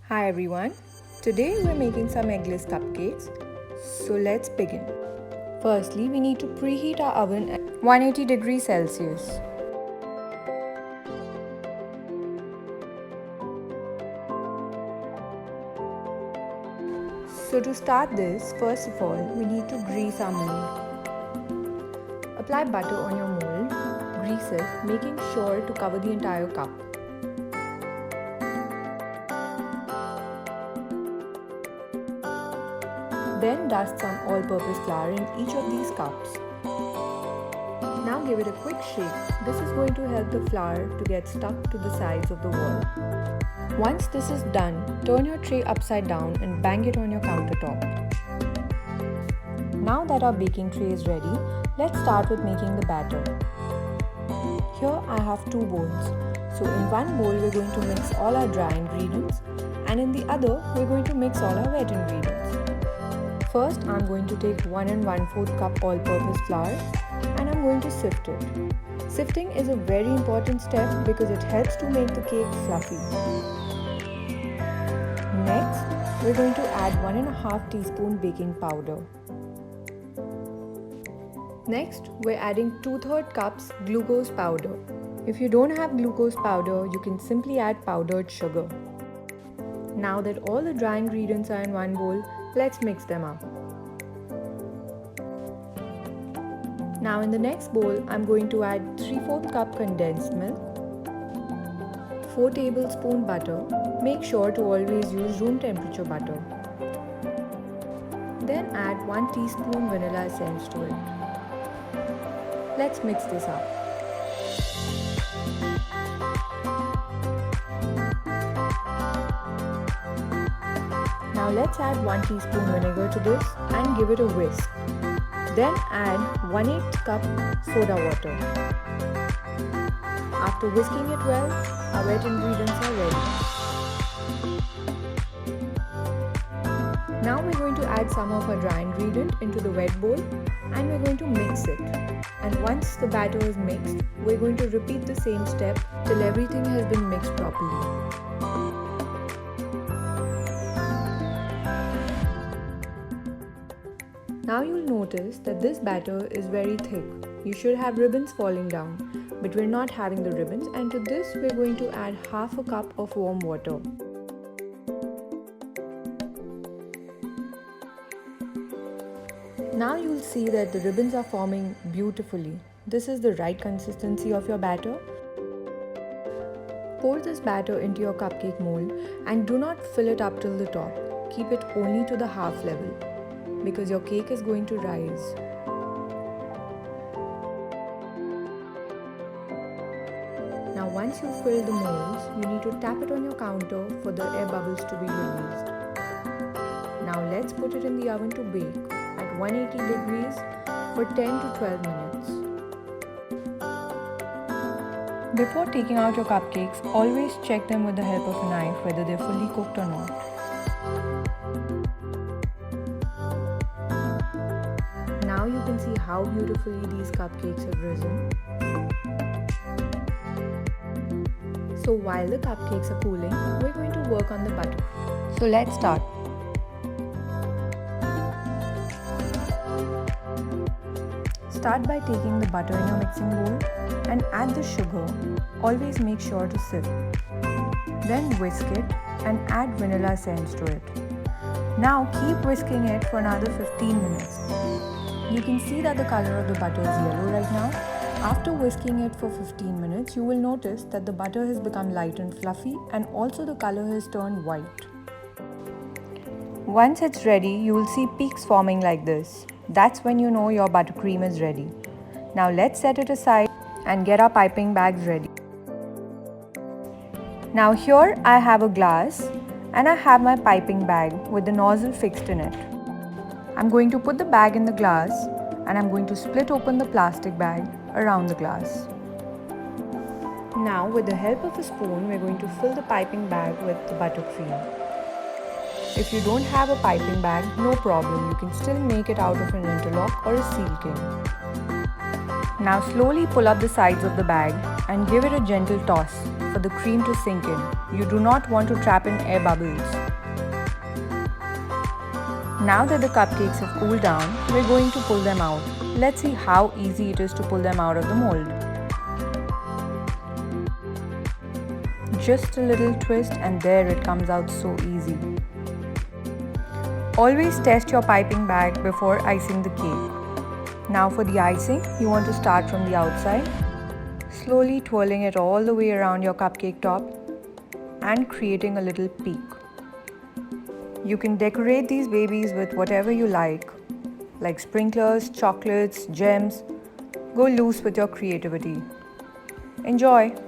Hi everyone, today we're making some eggless cupcakes, so let's begin. Firstly, we need to preheat our oven at 180 degrees Celsius. So to start this, first of all, we need to grease our mold. Apply butter on your mold, grease it, making sure to cover the entire cup. Then dust some all-purpose flour in each of these cups. Now give it a quick shake. This is going to help the flour to get stuck to the sides of the wall. Once this is done, turn your tray upside down and bang it on your countertop. Now that our baking tray is ready, let's start with making the batter. Here I have two bowls. So in one bowl we're going to mix all our dry ingredients, and in the other we're going to mix all our wet ingredients. First, I'm going to take 1 1/4 cup all-purpose flour and I'm going to sift it. Sifting is a very important step because it helps to make the cake fluffy. Next, we're going to add 1 1/2 teaspoon baking powder. Next, we're adding 2/3 cups glucose powder. If you don't have glucose powder, you can simply add powdered sugar. Now that all the dry ingredients are in one bowl, let's mix them up. Now in the next bowl, I'm going to add 3/4 cup condensed milk, 4 tablespoon butter. Make sure to always use room temperature butter. Then add 1 teaspoon vanilla essence to it. Let's mix this up. Now let's add 1 teaspoon vinegar to this and give it a whisk. Then add 1/8 cup soda water. After whisking it well, our wet ingredients are ready. Now we're going to add some of our dry ingredient into the wet bowl and we're going to mix it. And once the batter is mixed, we're going to repeat the same step till everything has been mixed properly. Now you'll notice that this batter is very thick. You should have ribbons falling down, but we're not having the ribbons, and to this we're going to add 1/2 cup of warm water. Now you'll see that the ribbons are forming beautifully. This is the right consistency of your batter. Pour this batter into your cupcake mold and do not fill it up till the top. Keep it only to the half level, because your cake is going to rise. Now once you fill the molds, you need to tap it on your counter for the air bubbles to be released. Now let's put it in the oven to bake at 180 degrees for 10 to 12 minutes. Before taking out your cupcakes, always check them with the help of a knife whether they're fully cooked or not. Now you can see how beautifully these cupcakes have risen. So while the cupcakes are cooling, we're going to work on the butter. So let's start. Start by taking the butter in your mixing bowl and add the sugar. Always make sure to sift. Then whisk it and add vanilla essence to it. Now keep whisking it for another 15 minutes. You can see that the color of the butter is yellow right now. After whisking it for 15 minutes, you will notice that the butter has become light and fluffy, and also the color has turned white. Once it's ready, you will see peaks forming like this. That's when you know your buttercream is ready. Now let's set it aside and get our piping bags ready. Now here I have a glass and I have my piping bag with the nozzle fixed in it. I'm going to put the bag in the glass and I'm going to split open the plastic bag around the glass. Now with the help of a spoon, we're going to fill the piping bag with the buttercream. If you don't have a piping bag, no problem, you can still make it out of an interlock or a seal tin. Now slowly pull up the sides of the bag and give it a gentle toss for the cream to sink in. You do not want to trap in air bubbles. Now that the cupcakes have cooled down, we're going to pull them out. Let's see how easy it is to pull them out of the mold. Just a little twist and there it comes out so easy. Always test your piping bag before icing the cake. Now for the icing, you want to start from the outside, slowly twirling it all the way around your cupcake top and creating a little peak. You can decorate these babies with whatever you like sprinklers, chocolates, gems. Go loose with your creativity. Enjoy!